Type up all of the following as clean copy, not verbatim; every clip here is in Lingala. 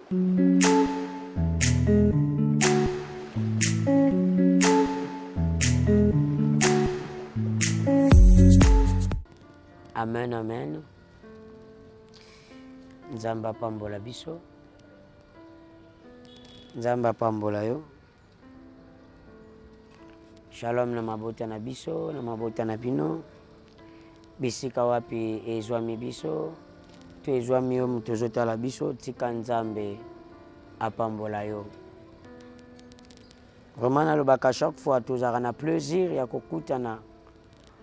Amen, amen. Nzamba pambola biso. Nzamba pambola yo. Shalom na mabota na biso, na mabota na bino. Bisika wapi ezwami biso. Tu ezwami yo mutozota la biso. Tika nzambe apambola yo. Vraiment nalobaka chaque fois tozaka na plaisir ya kokutana.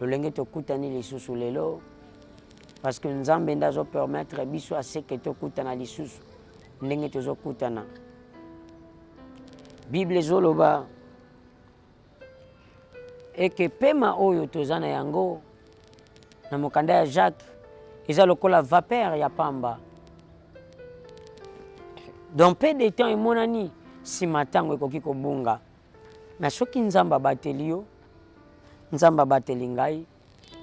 Lolenge tokutani lisusu lelo. Parce que nzambe ndazo permettre biso aseke tokutana lisusu. Ndenge tozokutana. Bible ezoloba eke pema oyo tozana yango na mokanda ya Jacques eza lokola vapeur ya pamba. Dans peu de temps emonani sima ntango ekoki kobunga. Na soki nzamba bateli yo, nzamba bateli ngai,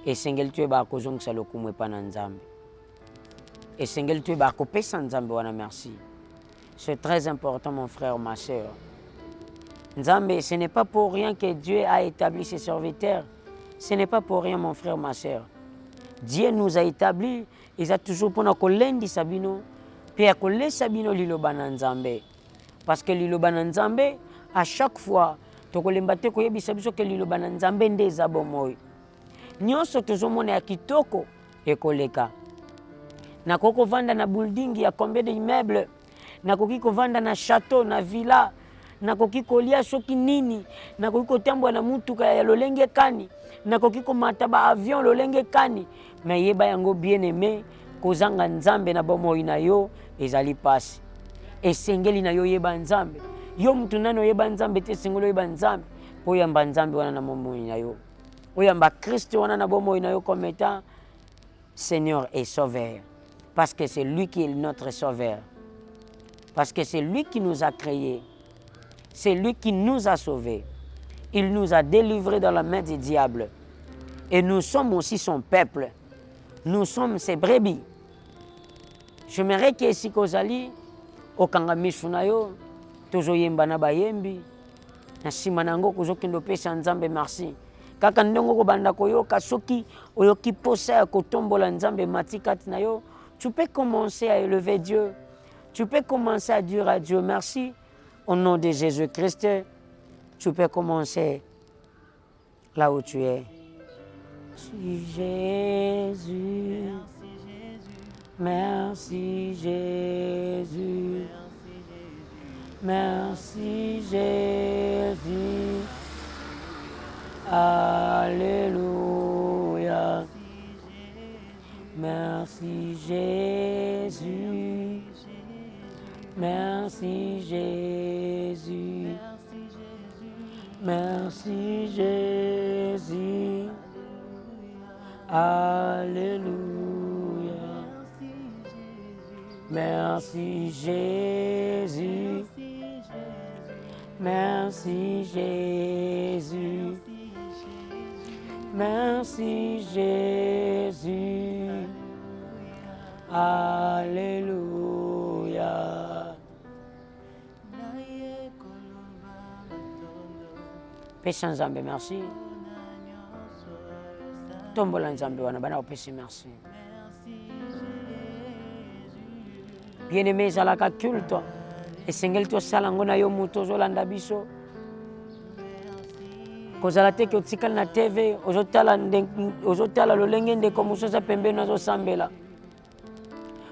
esengeli tuyeba kozongisa lokumu epa na nzambe. Esengeli tuyeba kopesa nzambe wana merci. C'est très important mon frère, ma sœur. Nzambe, ce n'est pas pour rien que Dieu a établi ses serviteurs. Ce n'est pas pour rien mon frère, ma sœur. Dieu nous a établis, il a toujours pour nous kolendi sabino, puis à koler sabino liloba na nzambe. Parce que liloba na nzambe, à chaque fois, tokolembate koyebisa biso ke liloba na nzambe nde eza bomoi. Nyonso tozomona ya kitoko ekoleka. Nakoko vanda na building ya combien d'immeubles, nakoki kovanda na château, na villa, nakoki kolia soki nini, nakoki kotambwa na mutuka ya lolenge kani, nakoki komata ba avion lolenge kani, mais yeba yango bien aimé, kozanga nzambe na bomoi na yo ezali pasi. Esengeli na yo yeba nzambe. Yo mtu nano yeba nzambe te sengolo yeba nzambe, po yamba nzambe wana na bomoi na yo. Oyamba Christ wana na bomoi na yo comme étant Seigneur et Sauveur. Parce que c'est lui qui est notre Sauveur. Parce que c'est lui qui nous a créés. C'est lui qui nous a sauvés. Il nous a délivrés dans la main du diable. Et nous sommes aussi son peuple. Nous sommes ses brebis. J'aimerais que si kozali okanga misuna yo tozo yemba na bayembi na sima nango kozokendo pesa nzambe merci. Kaka ndongo ko banda koyoka soki oyoki posa ya kotombola nzambe matikati na yo, tu peux commencer à élever Dieu. Tu peux commencer à dire à Dieu merci. Au nom de Jésus-Christ, tu peux commencer là où tu es. Merci Jésus. Merci Jésus. Merci Jésus. Alléluia. Merci Jésus. Merci Jésus. Merci Jésus. Alléluia. Merci Jésus. Merci Jésus. Merci Jésus. Alléluia. Pesa nzambe merci. Tombola nzambe wana bana opesi merci. Bien-aimé ezalaka culte. Esengeli tosala ngo na yo mutu ozolanda biso. Kozala te ke otikali na TV ozotala lolenge ndeko mosusu pembeni azosambela.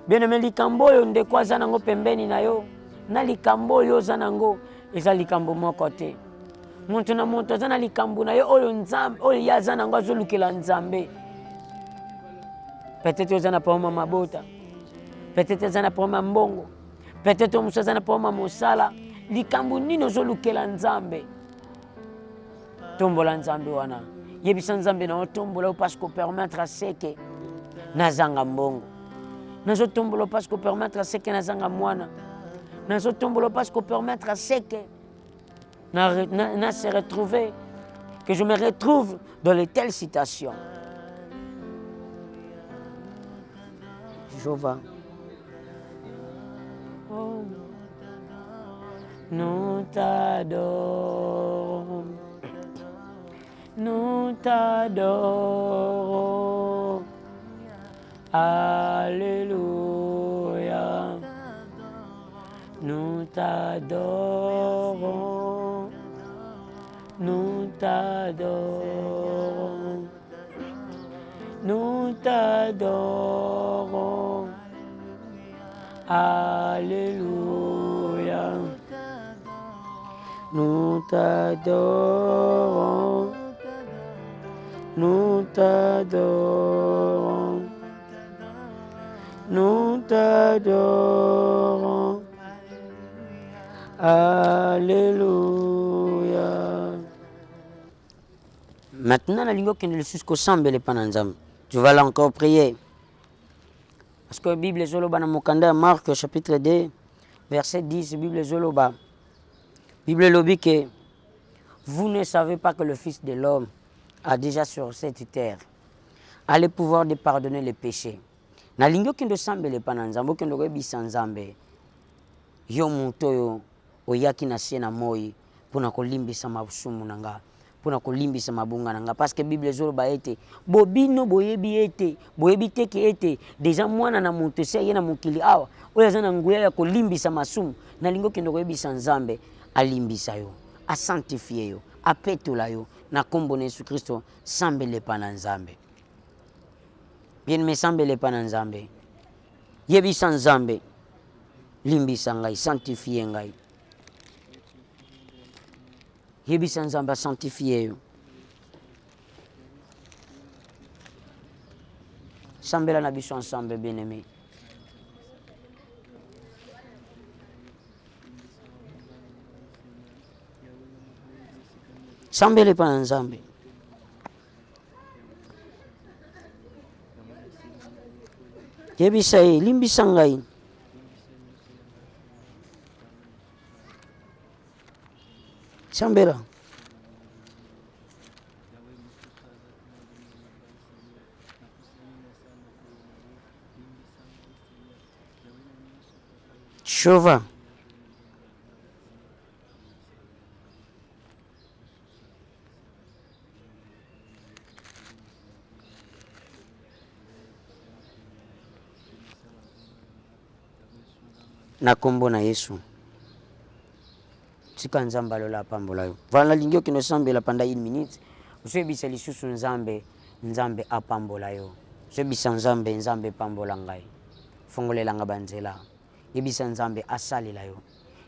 Bien-aimé likambo oyo ndeko aza nango pembeni na yo na likambo oyo oza nango eza likambo moko te. Muntu na muntu aza na likambo na yo oyo nzambe oyo ye aza nango azolukela nzambe. Peut-être oza na problème mabota, peut-être oza na problème mbongo, peut-être mosusu aza na problème mosala, likambo nini ozolukela nzambe. Tombola nzambe wana. Yebisa nzambe na otombola parce que permettre à seke nazanga mbongo. Nazo tombola parce que permettre à seke nazanga mwana. Nazo tombola parce que permettre à seke na se retrouver, que je me retrouve dans de telles situations. Jéhovah. Oh. nous t'adorons, nous t'adorons, alléluia, nous t'adorons, nous t'adorons, nous t'adorons, alléluia, nous t'adorons, nous t'adorons, nous t'adorons, alléluia. Maintenant, la ligne qui nous jusqu'au sambele pananzam. Tu vas là encore prier. Parce que la Bible Zoloba dans Mokanda, Marc chapitre 2, verset 10, Bible Zoloba. Bible lobi que vous ne savez pas que le Fils de l'homme a déjà sur cette terre a le pouvoir de pardonner les péchés. Na lingo kendo sambele pananzambo kendo rebisa nzambe. Yo muntu yo oyaki na sie na moi pona kolimbisa mabusumu nanga. Pona kolimbisa mabunga nanga parce que Bible Zoloba ete bobino boyebi ete boyebi teke ete deja mwana na muntu se yena mukili awa oya zana nguya ya kolimbisa masumu na lingo kendo rebisa nzambe alimbisa yo asantifie yo apetola yo na kombo na Yesu Kristo sambele pana nzambe. Bien me sambele pana nzambe. Yebisa nzambe limbisa ngai sanctifie ngai. Yebisa nzambe sanctifie yo. Sambela na biso ensemble bien-aimé. Sambele pana nzambe. Yebisa ye limbisa ngai. Sambela. Chova. Na kombo na Yesu. Tika nzamba lola pambola yo. Vala lingio kino sambela panda 1 minute. Usebisa lisusu nzambe, nzambe apambola yo. Usebisa nzambe, nzambe pambola ngai. Fongolela nga banzela. Yebisa nzambe asalela yo.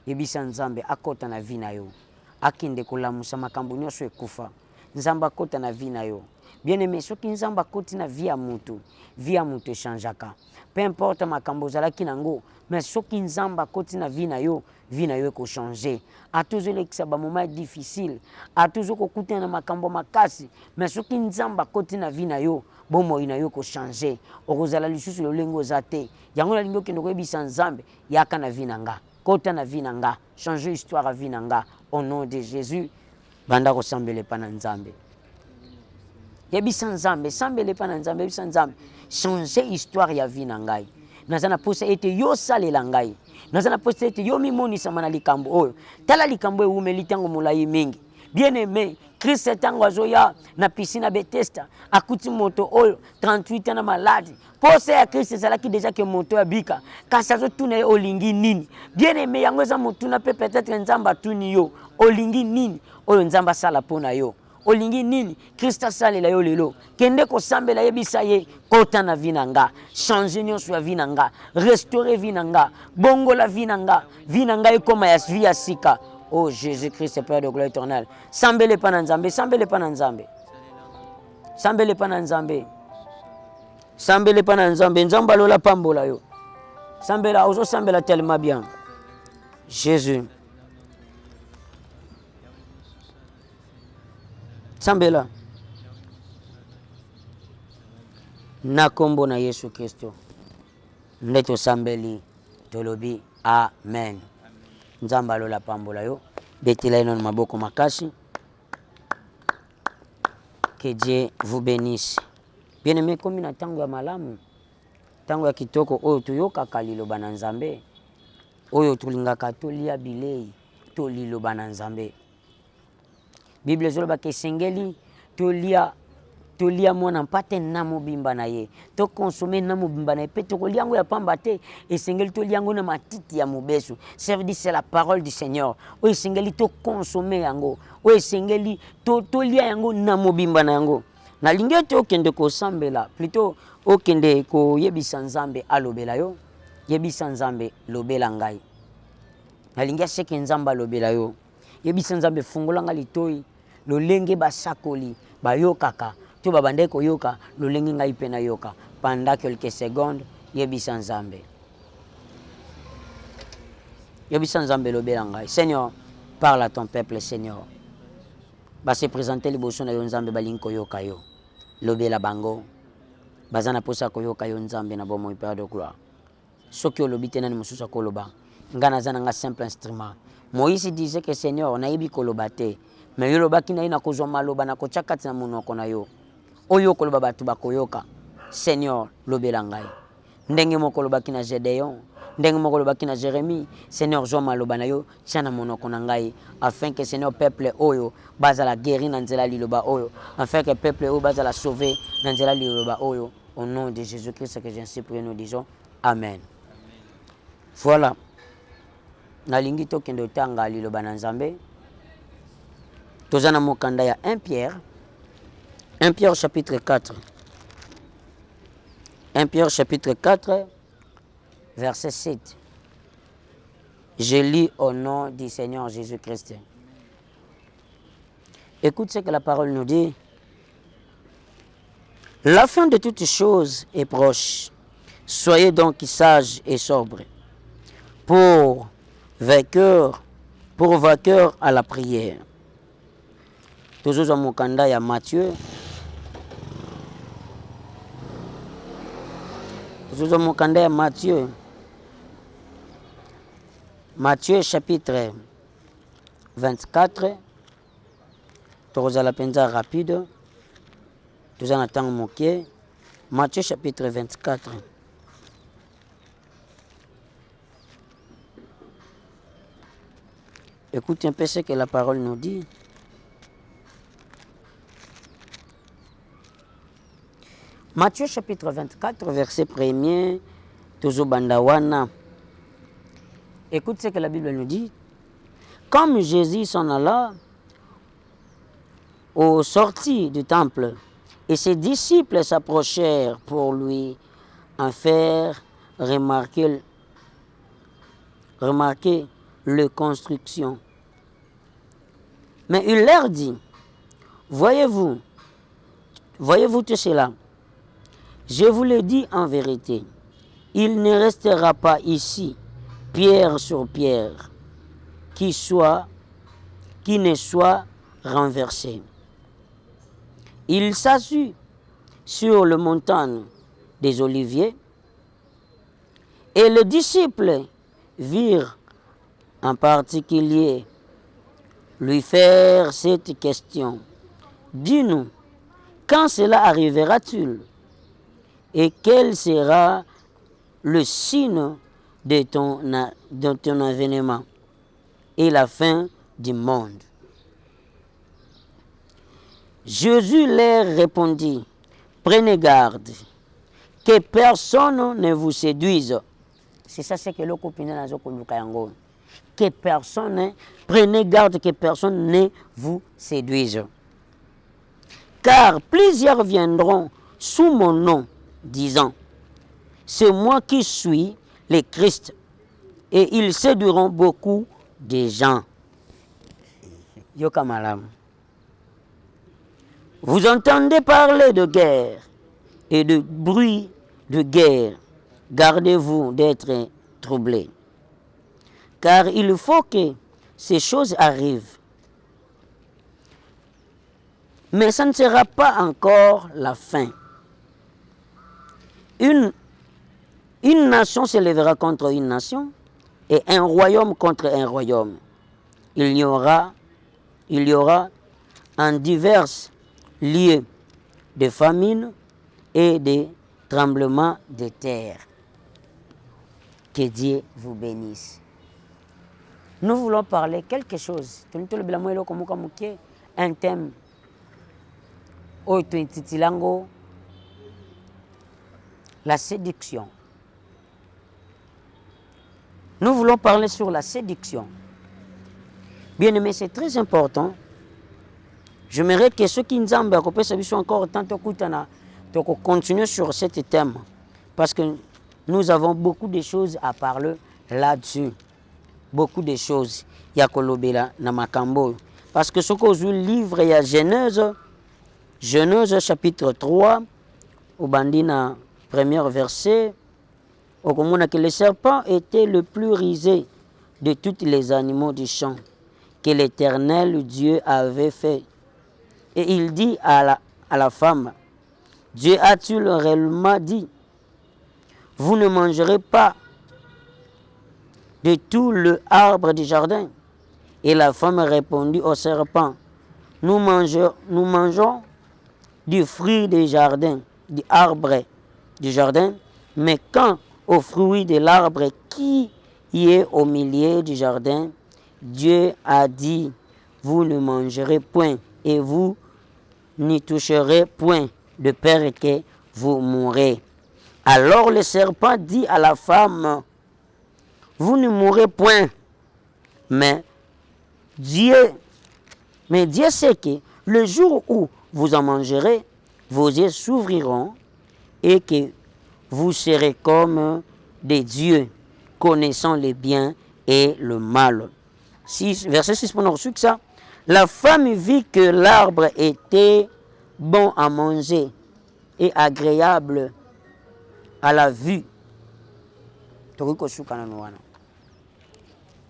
Yebisa nzambe akota na vina yo. Akinde kulamusa makambo nyonso ekufa. Nzamba akota na vina yo. Bien-aimé, soki nzamba akoti na via mutu changeaka. Peu importe makambo zalaki nango, mais soki nzamba akoti na vina yo eko changer. A toujours lekisa ba moment difficile, a toujours kokutana na makambo makasi, mais soki nzamba akoti na vina yo, bomo ina yo ko changer. Okozala lisusu lolengo zate. Yango na lingo kendo koyebisa nzambe yaka na vina nga. Kota na vina nga, changer histoire à vina nga au nom de Jésus. Banda ko sambele pana nzambe. Yebisa nzambe, sambele pana nzambe, yebisa nzambe. Changer histoire ya vina ngai. Nazana posa ete yo salela ngai. Nazana posa ete yo mimonisa mana likambo oyo. Tala likambo eumeli tango mulai mingi. Bien-aimé, Christ tango azoya na piscine Bethesda akuti moto oyo 38 na maladi. Posa ya Christ ezalaki déjà que moto abika. Kasi azotuna ye olingi nini? Bien-aimé, yango eza motuna pe peut-être nzamba tuni yo. Olingi nini? Oyo nzamba sala pona yo. Olingi nini? Christ salela yo lelo. Kende ko sambela yebisa ye kota na vinanga. Changer nyonso ya vinanga. Restaurer vinanga. Bongo la vinanga. Vinanga ekoma ya via sika. Oh Jésus-Christ, Père de gloire éternelle. Sambele pana nzambe, sambele pana nzambe. Sambele pana nzambe. Sambele pana nzambe, nzamba lola pambola yo. Sambela, ozo sambela tellement bien. Jésus. Sambela. Na kombo na Yesu Kristo. Ndeto sambeli tolobi amen. Nzamba lola pambola yo. Betila ino maboko makasi. Que Dieu vous bénisse. Bien-aimé, komi na tango ya malamu. Tango ya kitoko oyo tuyoka kalilo bana nzambe. Oyo tulingaka tolia bilei. to liloba na Nzambe. Bible ezoloba ke esengeli tolia mwana mpate na mobimba na ye, to consommer na mobimba na ye, pe tokolia yango ya pamba te, esengeli tolia yango na matiti ya mobesu. Ça veut dire c'est la parole du Seigneur. Oyo esengeli to consommer yango, oyo esengeli tolia yango na mobimba na yango. Nalingi ete okende kosambela, plutôt okende koyebisa Nzambe alobela yo, yebisa Nzambe lobela ngai. Nalingi aseke Nzambe alobela yo, yebisa Nzambe fungola nga litoi, lolenge basakoli bayokaka, to babande koyoka lolenge ngai pe na yoka. Pendant quelques secondes, yebisa Nzambe. Yebisa Nzambe lobela ngai. Seigneur, parle à ton peuple, Seigneur. Ba se présenter liboso na yo Nzambe balingi koyoka yo. Lobela bango. Bazana posa koyoka yo Nzambe na bomo Père de gloire. Soki olobi te nani mosusu akoloba. Nga naza nanga simple instrument. Moïse disait que Seigneur, nayebi koloba te. Mais yo lobaki na ye na kozwa maloba na kotya kati na monoko na yo. Oyo koloba batu bakoyoka. Seigneur, lobela ngai. Ndenge moko lobaki na Gédéon, ndenge moko lobaki na Jérémie. Seigneur, zwa maloba na yo tia na monoko na ngai, afin que Seigneur peuple oyo bazala guéri na nzela liloba oyo, afin que peuple oyo bazala sauvé na nzela liloba oyo. Au nom de Jésus-Christ que j'ainsi prie, nous disons Amen. Voilà. Nalingi tokende otanga liloba na Nzambe. Tozana mokanda ya 1 Pierre. 1 Pierre chapitre 4. 1 Pierre chapitre 4, verset 7. Je lis au nom du Seigneur Jésus-Christ. Écoute ce que la parole nous dit. La fin de toutes choses est proche. Soyez donc sages et sobres. Pour vainqueur à la prière. Toujours en mokanda ya Matthieu. Toujours en mokanda ya Matthieu. Matthieu chapitre 24. Toujours la penza rapide. Toujours en temps moqué. Matthieu chapitre 24. Écoute un peu ce que la parole nous dit. Matthieu chapitre 24, verset 1er, toujours bandawana. Écoute ce que la Bible nous dit. Comme Jésus s'en alla au sorti du temple, et ses disciples s'approchèrent pour lui en faire remarquer leur construction. Mais il leur dit, voyez-vous tout cela? Je vous le dis en vérité, il ne restera pas ici pierre sur pierre qui ne soit renversé. Il s'assit sur le montagne des Oliviers et les disciples virent en particulier lui faire cette question. Dis-nous, quand cela arrivera-t-il? Et quel sera le signe de ton avènement et la fin du monde? Jésus leur répondit, prenez garde, que personne ne vous séduise. C'est ça ce que le copine n'a pas dit. Que personne, prenez garde que personne ne vous séduise. Car plusieurs viendront sous mon nom, disant, c'est moi qui suis le Christ, et ils séduiront beaucoup de gens. Yokamalam. Vous entendez parler de guerre et de bruit de guerre. Gardez-vous d'être troublés. Car il faut que ces choses arrivent. Mais ça ne sera pas encore la fin. Une nation se lèvera contre une nation et un royaume contre un royaume. Il y aura en divers lieux de famine et de tremblements de terre. Que Dieu vous bénisse. nous voulons parler quelque chose. Un thème. La séduction. Nous voulons parler sur la séduction. Bien aimé, c'est très important. J'aimerais que ceux qui nous ont encore tant de continuer sur ce thème. Parce que nous avons beaucoup de choses à parler là-dessus. Beaucoup de choses. Il y a Kolobela Namakambo. Parce que ce que je livre, il y a Genèse chapitre 3, au bandina premier verset, au commun que le serpent était le plus risé de tous les animaux du champ que l'Éternel Dieu avait fait. Et il dit à la femme, Dieu a-t-il réellement dit, vous ne mangerez pas de tout le arbre du jardin? Et la femme répondit au serpent, nous mangeons du fruit du jardin, du arbre du jardin, mais quand au fruit de l'arbre qui est au milieu du jardin, Dieu a dit, vous ne mangerez point et vous n'y toucherez point, de peur que vous mourrez. Alors le serpent dit à la femme, vous ne mourrez point, mais Dieu sait que le jour où vous en mangerez, vos yeux s'ouvriront et que vous serez comme des dieux, connaissant le bien et le mal. Verset 6, pour nous ça. La femme vit que l'arbre était bon à manger et agréable à la vue.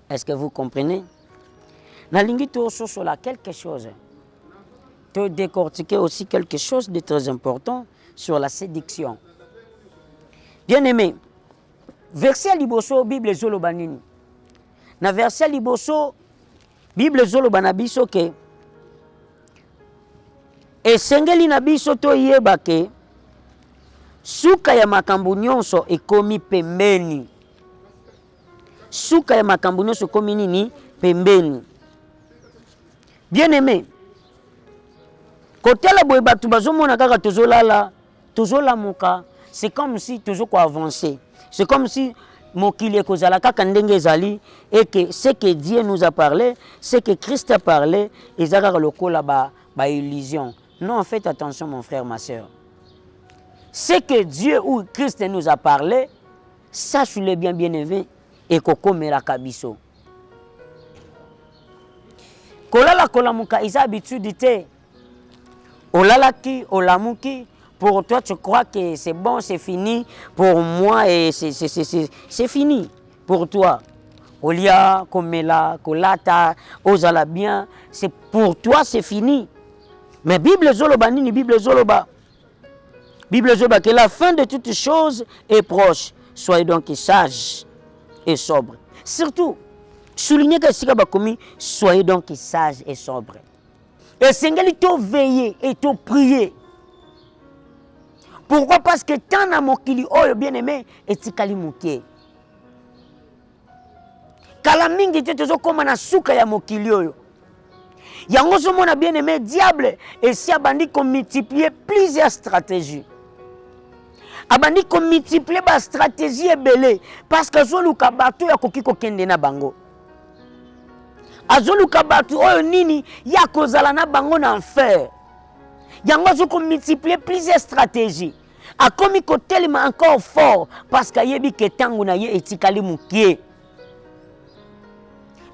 Est-ce que vous comprenez? Nalingi sur la quelque chose. Tu décortiquer aussi quelque chose de très important sur la séduction. Bien aimé, verset liboso Bible zolobanini. Na verset liboso Bible zolobanabiso ke esengeli na biso to yeba ke suka ya makambo nyonso ekomi pembeni. Suka ya makambo nyonso ekomi nini? Pembeni. Bien aimé, kotela boye batu bazomona kaka tozolamuka, c'est comme si toujours quoi avancer. C'est comme si mokili ekozala kaka ndenge ezali et que ce que Dieu nous a parlé, ce que Christ a parlé, ezaka lokola ba illusion. Non, faites attention mon frère, ma soeur. Ce que Dieu ou Christ nous a parlé, sache-le bien aimé et kokomela kabiso. Kolala kolamuka isa habitude te. Olalaki, olamuki, pour toi tu crois que c'est bon, c'est fini. Pour moi, et c'est fini. Pour toi. Olia, komela, kolata, ozala bien. C'est pour toi, c'est fini. Mais Bible zoloba nini, Bible zoloba. Bible zoloba que la fin de toutes choses est proche. Soyez donc sages et sobres. Surtout, soulignez que sika bakomi, soyez donc sages et sobres. Et sengeli to veiller et to prier. Pourquoi? Parce que tant na mokili oyo bien aimé etikali mukie. Kala mingi te tozo koma na suka ya mokili oyo. Yango zo mona bien aimé diable et si abandi ko multiplier plusieurs stratégies. Abandi ko multiplier ba stratégie ebele parce que zo luka bato ya koki ko kende na bango. Azoluka batu oyo nini ya kozala na bango na enfer. Yango zoko multiplier plusieurs stratégies. A komi ko telema encore fort parce que yebi ke tangu na ye etikali mukie.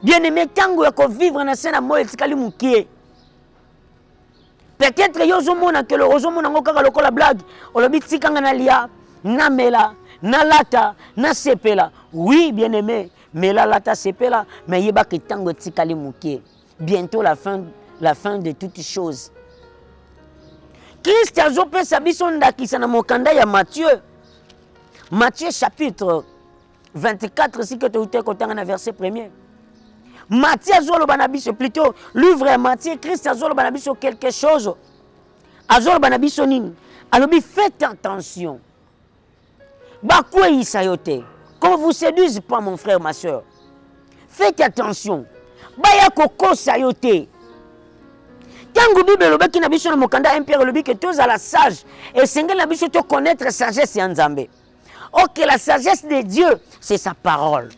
Bien aimé tangu ya ko vivre na sena mo etikali mukie. Peut-être yo zomona ke lo ozomona ngo kaka lokola blague. Olobi tikanga na lia, na mela, na lata, na sepela. Oui, bien aimé. Mais là, lata sepela, mais yeba ke tango tikali mukie. Bientôt la fin de toutes choses. Christ a zopé sa bison ndakisa na mokanda ya Matthieu. Matthieu chapitre 24, si que tu as un verset premier. Matthieu azolo banabiso plutôt livre à Matthieu, Christ azolo banabiso quelque chose. Azolo banabiso nini? Alobi faites attention. Bakwe isayote. Qu'on ne vous séduise pas, mon frère, ma soeur. faites attention. Baya kokosa yo te. Tango Bible lobaki na biso na mokanda 1 Pierre lobi que tous à la sage et sengel na biso to connaître sagesse ya Nzambe. Ok, la sagesse de Dieu, c'est sa parole.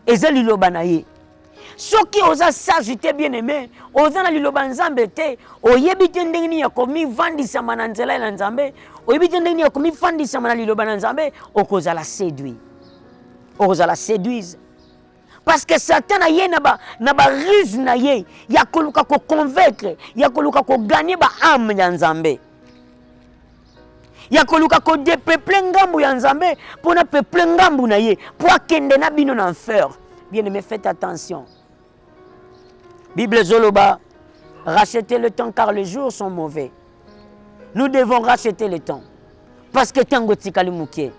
Eza liloba na ye. Soki oza sage te bien aimé, oza na liloba Nzambe te, oyebi te ndenge nini ya komi vandisama na nzela ya Nzambe, oyebi te ndenge nini ya komi vandisama na liloba na Nzambe, okozala séduit. Okozala séduise. Parce que Satan a yé na ba ruse na ye, ya koluka ko convaincre, ya koluka ko gagner ba âme ya Nzambe. Ya koluka ko dépeuple ngambu ya Nzambe, pour na peuple ngambu na ye, pour akende na bino na enfer. Bien aimé, faites attention. Bible Zoloba, rachetez le temps car les jours sont mauvais. Nous devons racheter le temps. Parce que tango tikali mukie.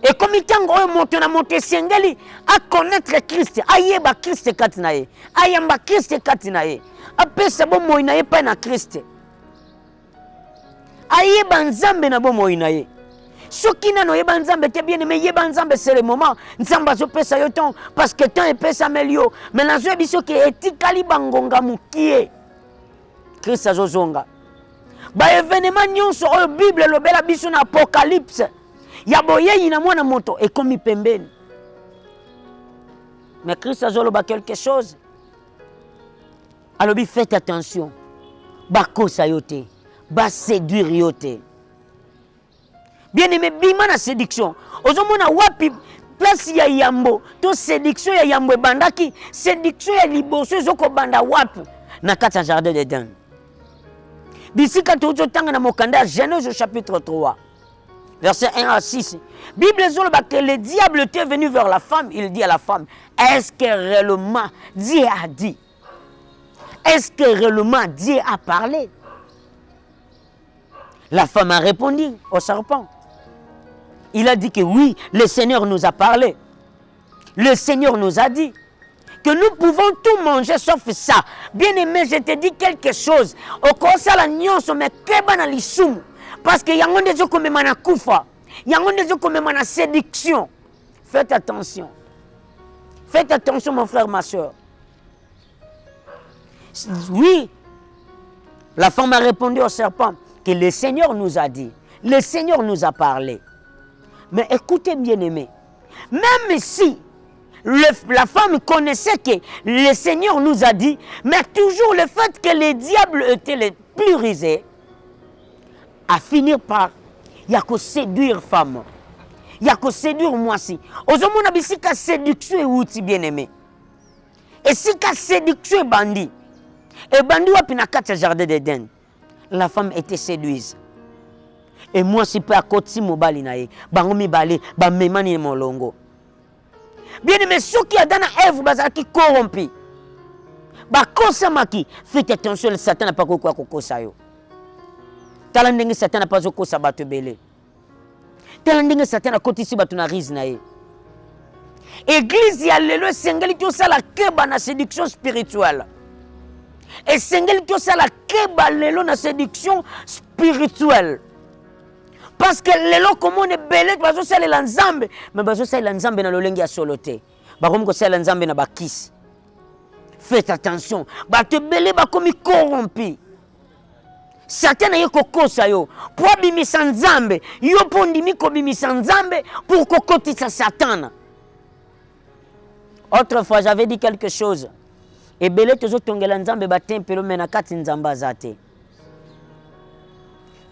Et comme il tango monte na monte sengeli à connaître Christ, ayeba Christ katinaye, ayamba Christ katinaye, apesa bo moinaye pa na Christ. Ayeba Nzambe na bo moinaye. Soki nano yeba Nzambe te bien aimé, yeba Nzambe c'est le moment. Nzamba zo pesa yo temps parce que temps et pesa melio. Mais na zo biso ke etikali bangonga mukie. Christ azozonga. Ba événement nyonso oyo Bible lobela biso na Apocalypse. Ya boye na mwana moto et comme pembeni. Mais Christ azoloba quelque chose. Alors faites attention. Ba kosa yote, ba séduire yote. Bien aimé, bima na séduction. Ozomona wapi place ya yambo, to séduction ya yambo bandaki, séduction ya liboso zoko banda wapi na kati ya jardin d'Éden. Bisika tozo tanga na mokanda Genèse au chapitre 3. Verset 1 à 6. Bible zoloba que le diable était venu vers la femme, il dit à la femme, est-ce que réellement Dieu a dit? Est-ce que réellement Dieu a parlé? La femme a répondu au serpent. Il a dit que oui, le Seigneur nous a parlé. Le Seigneur nous a dit que nous pouvons tout manger sauf ça. Bien aimé, je te dis quelque chose. Au conseil la nyonso me keba na lisumu. Parce que yango ndezo komema na kufa. Yango ndezo komema na séduction. Faites attention. Faites attention mon frère, ma soeur. Oui, la femme a répondu au serpent que le Seigneur nous a dit. Le Seigneur nous a parlé. Mais écoutez bien aimé, même si la femme connaissait que le Seigneur nous a dit, mais toujours le fait que le diable était le plus rusé, à finir par, il y a que séduire femme, il y a que séduire moi si. Ozomona bisika séduction et outil bien aimé. Et si ka séduction est bandit, et bandit wapi na kati jardin d'Éden, la femme était séduite. Et moi, si peu à côté mobali nae, bangomi balé, ba memani molongo. Bien aimé, ceux qui a dans la Ève, bazaki corrompu. Ba kosa maki, faites attention, le Satan n'a pas quoi kosa yo. Talandenge Satan n'a pas kosa batu belé. Talandenge Satan a côté si batu na riz nae. Église ya lelo sengeli to sala keba na séduction spirituelle. Et sengeli to sala keba lelo na séduction spirituelle. Parce que les gens comme on est belé, bazo sala la nzambe, mais bazo sala nzambe na lolengi ya soloté. Ba comme ko sala nzambe na bakis. Faites attention, ba te belé ba komi corrompu. Satan ye kokosa yo, pour bimisa nzambe, yo pondimi ko bimisa nzambe pour kokotisa Satan. Autrefois, j'avais dit quelque chose. Et belé tozo tongela nzambe ba tempelo mena kati nzamba zate.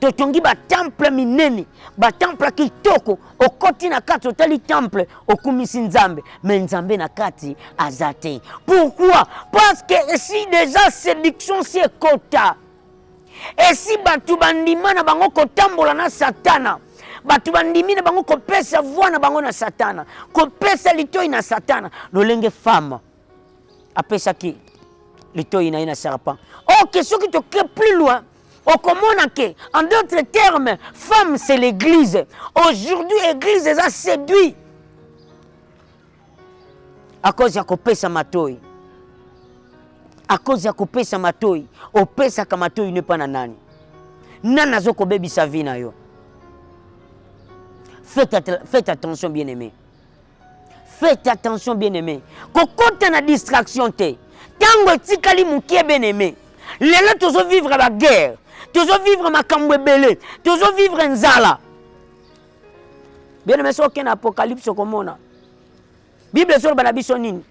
Totongi ba temple mineni, ba temple kitoko, okoti na kati otali temple, okumisi nzambe, mais nzambe na kati azate. Pourquoi? Parce que si déjà séduction si ekota, et si batu bandima na bango kotambola na satana, batu bandimi na bango kopesa voix na bango na satana, kopesa litoi na satana, lolenge femme, apesa ki, litoi na ina serpent. Oh, question qui te crée plus loin. En d'autres termes, femme c'est l'église. Aujourd'hui, l'église est séduite. À cause de couper sa matoi. À cause de couper sa matoi. Au pesa kamatoi n'est pas nanani. Nana zoko baby sa vie na yo. Faites attention bien aimé. Faites attention, bien-aimé. Quand on a distraction, tango tikali mukie bien-aimé. Lelo toujours vivre la guerre. Toujours vivre ma kambwebele. Toujours vivre nzala. Bien-aimé, c'est aucun apocalypse au komona. Bible sur banabiso nini.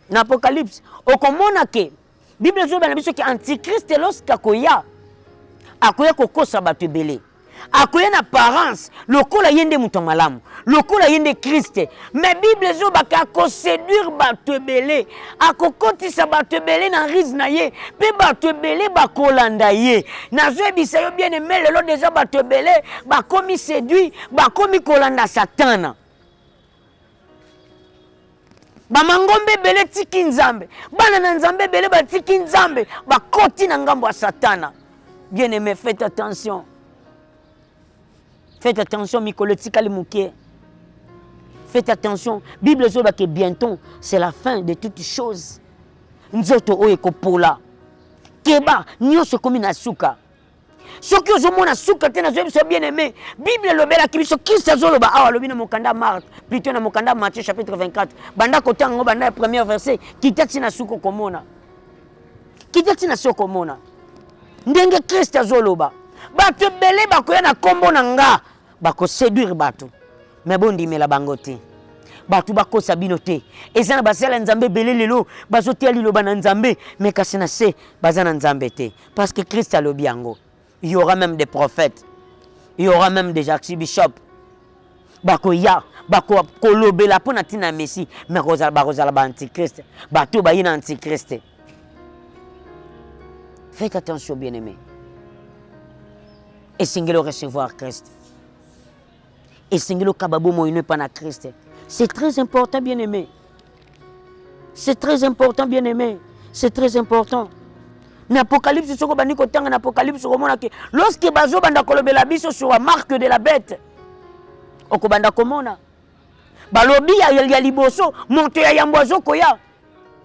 N'apocalypse. Au komona ke. Bible sur banabiso ke antichrist lorsqu'akoya. Akoya kokosa batu belé. Akoya na apparence. Lokola yende mutomalamu. Lokola yende Christ. Mais Bible zo baka ko séduire batu belé. Akokotisa batu belé na riz na ye. Pe batu belé bakolanda ye. Na zo ebisa yo bien aimé lelo déjà batu belé bakomi séduit, bakomi kolanda satana. Bamangombe belé tiki nzambe. Bana na nzambe belé ba tiki nzambe. Bakoti na ngambo ya satana. Bien aimé, faites attention. Faites attention, Mikolo Tikali Mouké. Faites attention. Bible dit que bientôt, c'est la fin de toutes choses. Nzoto oye kopola. Keba, nyoso komi na suka. Soki ozomona suka tena zo bien aimé. Bible lobela kibiso kisa zoloba awa lobi na mokanda Marc, plutôt na mokanda Matthieu chapitre 24. Banda kotango banda premier verset, kitati na suko komona. Kitati na suko komona. Ndenge Christ azoloba. Bato belé bakoya na kombo na nga. Bako séduire bato. Mais bon dimela bango te. Bato bako sabino te. Eza na basala nzambe belé lelo. Bazo te liloba na nzambe. Mais kasi na se bazana nzambe te. Parce que Christ alobi yango. Il y aura même des prophètes. Il y aura même des archbishops. Bako ya. Bako kolobela po na tina Messi. Mais rozala ba antichrist. Bato ba yina antichrist. Faites attention, bien-aimés. Et singelo recevoir Christ. Et singelo kababo moine pana Christ. C'est très important, bien-aimé. C'est très important, bien-aimé. C'est très important. L'Apocalypse, soko bandi ko tanga l'Apocalypse komona ke lorsque bazo banda kolobela biso sur la marque de la bête. Okobanda komona. Balobi ya liboso, monte ya yambozo koya.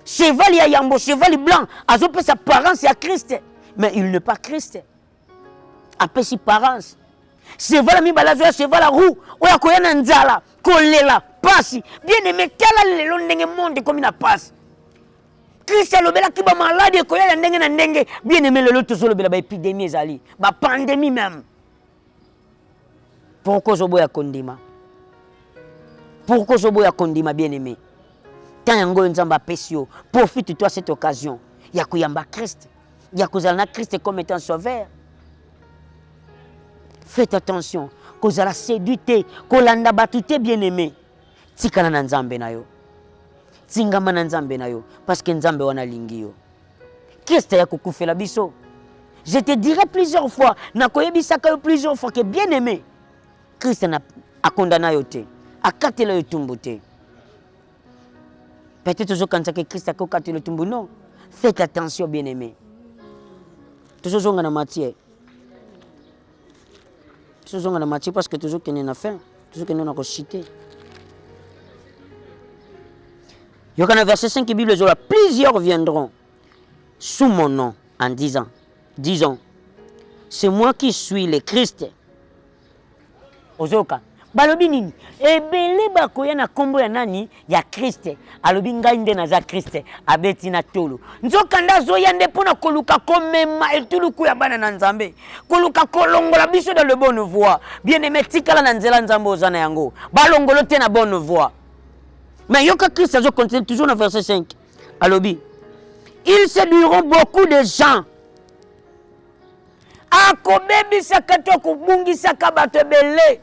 Cheval ya yambo, cheval blanc, azo pe sa apparence à Christ. Mais il n'est pas Christ. Après si parents. Cheval mi balazo ya cheval à roue, oya koyana nzala, kolela, pasi. Bien aimé, kala lelo ndenge monde comme na passe. Christ alobela ki ba malade koyana ndenge na ndenge. Bien aimé lelo tozolo bela ba épidémie ezali, ba pandémie même. Pourquoi zoboya kondima? Pourquoi zoboya kondima bien aimé? Tango nzamba pesio, profite-toi cette occasion. Ya kuyamba Christ. Ya kuzala Christ comme étant sauveur. Faites attention, kozala séduite, kolanda batute bien-aimé. Tikala na nzambe na yo. Tingama na nzambe na yo parce que nzambe wana lingi yo. Christ ya kokufela biso. Je te dirai plusieurs fois, na koyebisaka yo plusieurs fois que bien-aimé, Christ na akondana yo te, akatela yo tumbu te. Peut-être que Christ a kokatela yo tumbu, non. Faites attention, bien-aimé. Toujours on a matière. Toujours on a matière parce que toujours qu'on a faim, toujours qu'on a recité. Il y a un verset 5 qui Bible dit plusieurs viendront sous mon nom en disons, c'est moi qui suis le Christ. Ozoka. Balobi nini? Ebele bakoya na kombo ya nani? Ya Christ. Alobi ngai nde naza Christ. Abeti na tolo. Nzokanda zoya nde pona koluka komema etuluku ya bana na nzambe. Koluka kolongola biso dans le bonne voie. Bien aimé tikala na nzela nzambe ozana yango. Balongolo te na bonne voie. Mais yoka Christ azo continue toujours dans verset 5. Alobi. Ils séduiront beaucoup de gens. Akobebi sakato kubungi sakabato belé.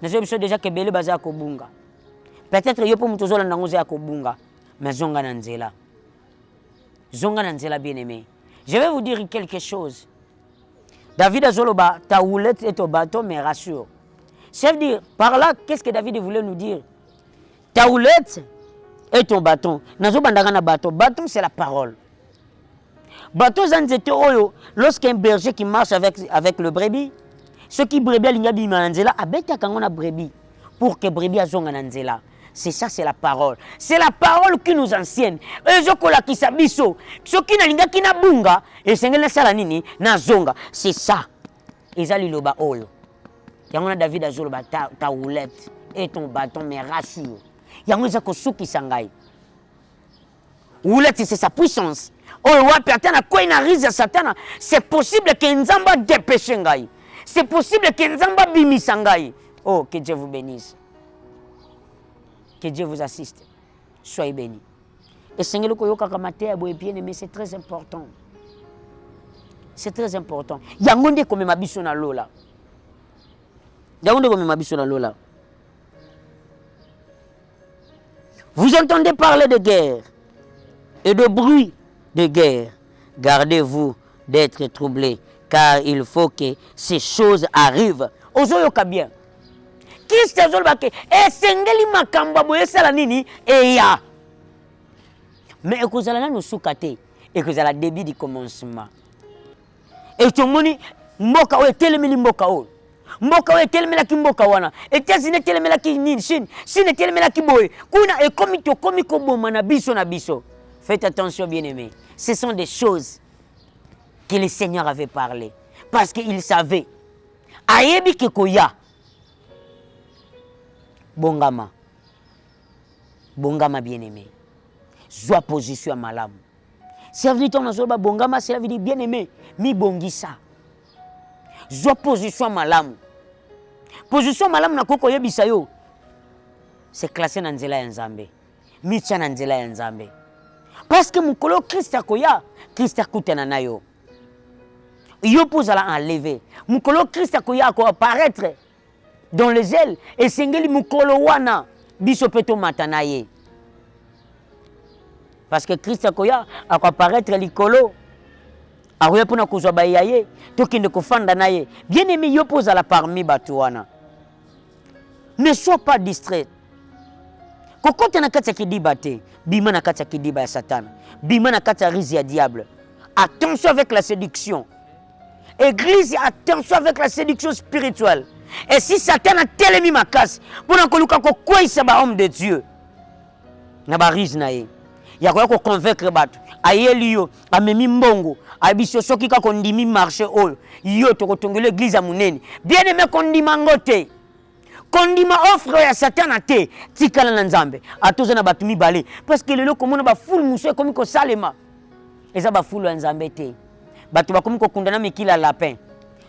Nous avons déjà que Belé Baza Kobunga. Peut-être que vous pouvez vous à Kobunga, mais Zonga Nanzela. Zonga Nanzela bien-aimé. Je vais vous dire quelque chose. David Azoloba, ta houlette et ton bâton me rassure. Ça veut dire, par là, qu'est-ce que David voulait nous dire? Ta houlette et ton bâton. Nazobandagana bâton. Bâton, c'est la parole. Bâton, lorsqu'un berger qui marche avec le brebis, ceux qui brebis alingabi manzela abeta kangona brebis pour que brebis azonga nanzela. C'est ça, c'est la parole. C'est la parole qui nous enseigne. Ezokola kisabiso. Ceux qui nalinga kina bunga et sengela sala nini na zonga. C'est ça. Ezali loba oyo. Yangona David azoloba ta houlette et ton bâton me rassure. Yango eza kosukisa ngai. Oulati c'est sa puissance. Oh wapi atana kwa ina riza satana, c'est possible que nzamba dépêche ngai. C'est possible que nzamba bimisa ngai. Oh, que Dieu vous bénisse. Que Dieu vous assiste. Soyez bénis. Et Seigneur koyoka kamate boye bien aimé, c'est très important. C'est très important. Yango nde komema biso na lola. Yango nde komema biso na lola. Vous entendez parler de guerre et de bruit de guerre. Gardez-vous d'être troublés, car il faut que ces choses arrivent. Ozoyoka bien. Christ azolobake esengeli makambo boye sala nini eya. Mais ekozala nanu sukate, ekozala début du commencement. Et tout le monde mboka oyo telemeli mboka oyo. Mboka oyo telemela ki mboka wana. États-Unis telemela ki nini Chine telemela ki boye. Kuna ekomi to komi ko boma na biso na biso. Faites attention bien-aimés. Ce sont des choses que le Seigneur avait parlé parce qu'il savait. Ayebi ke koya. Bongama. Bongama bien-aimé. Zwa position malamu. Serviteur nazoba bongama, cela veut dire bien-aimé, mi bongisa. Zwa position malamu. Position malamu na koko yebisa yo. C'est classé na nzela ya Nzambe. Mi tia na nzela ya Nzambe. Parce que mukolo Christ akoya, Christ akutana na yo. Yo pozala enlever. Mukolo Christ akoya ko apparaître dans les ailes et sengeli mukolo wana biso peto matana ye. Parce que Christ akoya apparaître likolo. Akoya pona kozwa bayaye, tokende kofanda na ye. Bien-aimé yo pozala parmi bato wana. Ne sois pas distrait. Kokote na kati ya kidiba te, bima na kati ya kidiba ya Satan, bima na kati ya rizi ya diable. Attention avec la séduction. Église, attention avec la séduction spirituelle. Et si Satan a telemi makasi, pour na koluka ko kwisa ba homme de Dieu, na ba rizi na ye. Ya ko convaincre bato. Ayeli yo, amemi mbongo, abiso soki ka kondimi marché oyo, yo to kotongela église ya munene. Bien aimé kondima ngote. Kondima offre ya Satan te, tikala na Nzambe. Atoza na batu mibale parce que lelo komona ba fulu muso ekomi ko salema. Eza ba fulu ya Nzambe te. Batu bakomi ko kundana mikila lapin.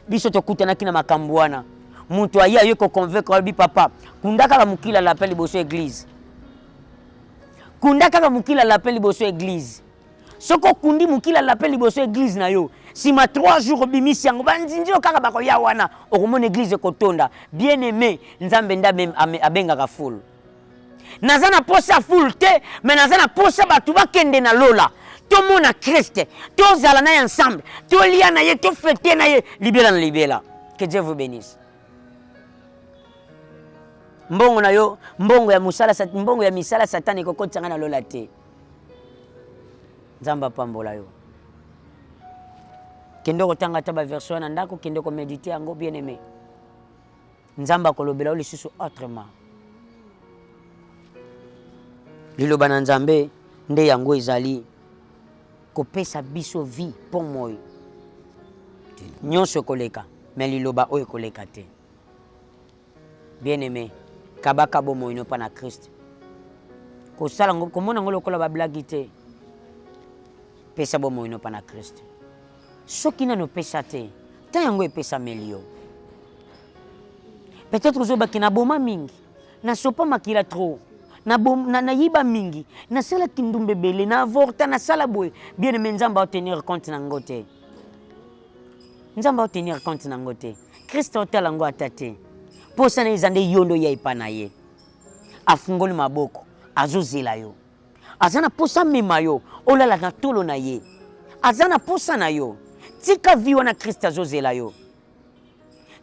Biso to kutana kina makambo wana. Mutu aya yo ko convaincre bi papa. Kundaka la mukila lapin liboso église. Kundaka la mukila lapin liboso église. Soko kundi mukila lapin liboso église na yo. Si ma 3 jours bimisi yango banzinjo kaka bako ya wana okomona église kotonda. Bien aimé, Nzambe nda abenga ka full. Nazana posa full te, mais nazana posa batu bakende na lola. To mona Christ, to zala na ensemble, to lia na ye, to fêter na ye, libela na libela. Que Dieu vous bénisse. Mbongo na yo, mbongo ya misala satani kokotanga na lola te. Nzamba pambola yo. Kendo kotanga taba version na ndako kendo ko méditer yango bien aimé. Nzamba kolobela o lisusu autrement. Liloba na Nzambe nde yango ezali kopesa biso vie pour moi. Nyonso koleka, mais liloba oyo koleka te. Bien aimé, kabaka bomo ino pa na Christ. Ko sala ngo komona ngolo kola ba blague te. Pesa bomo ino pa na Christ. Soki na no pesa te, ta yango epesa melio. Peut-être ozoba ki na boma mingi, na sopa makila trop, na yiba mingi, na sala kindumbe bele, na avorta, na sala boye. Bien aimé, Nzamba va tenir compte na ngote. Nzamba va tenir compte na ngote. Christ otala ngo atate. Posa na izande yondo ya ipana ye. Afungoli maboko, azozela yo. Azana posa mema yo, olala na tolo na ye. Azana posa na yo. Tika viwana Christ azozela yo.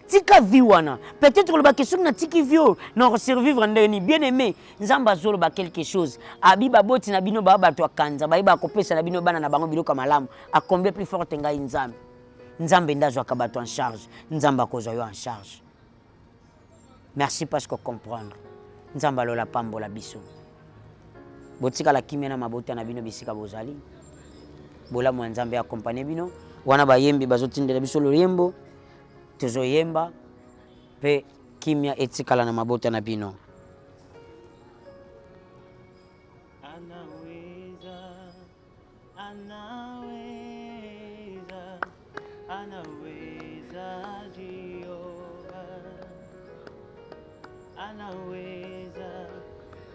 Tika viwana. Peut-être le bakesou na tiki vio na survivre ndeni. Bien aimé, Nzamba zolo ba quelque chose. Abiba boti na bino ba bato akanza, ba iba kopesa na bino bana na bango biloko malamu. A combien plus forte ngai Nzambe. Nzambe ndazo akabato en charge. Nzamba kozwa yo en charge. Merci parce que comprendre. Nzamba lola pambola biso. Botika la kimia na mabota na bino bisika bozali. Bola mo Nzambe accompagner bino. Wana bayembi bazotindela biso loyembo. Tozo yemba pe kimia etikala na mabota na bino. anaweza,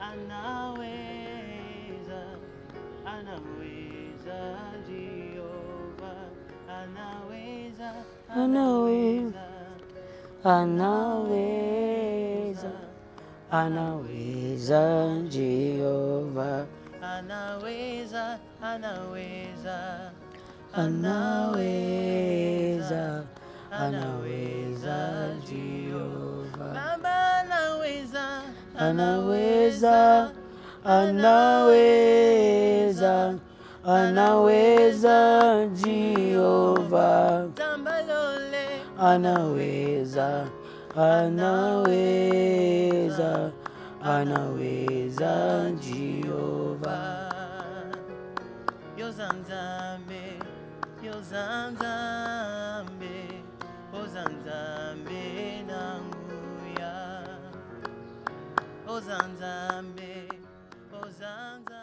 anaweza, anaweza, Jehova, anaweza, anaweza, anaweza, anaweza, Jehova, anaweza, anaweza, anaweza, anaweza, Jehova, Baba anaweza, anaweza, anaweza, anaweza, Jehova, Tambalole, anaweza, anaweza, anaweza, Jehova, Yozanzambe, Yozanzambe, Ozanzambe nanguya, Ozanzambe, Ozanzambe.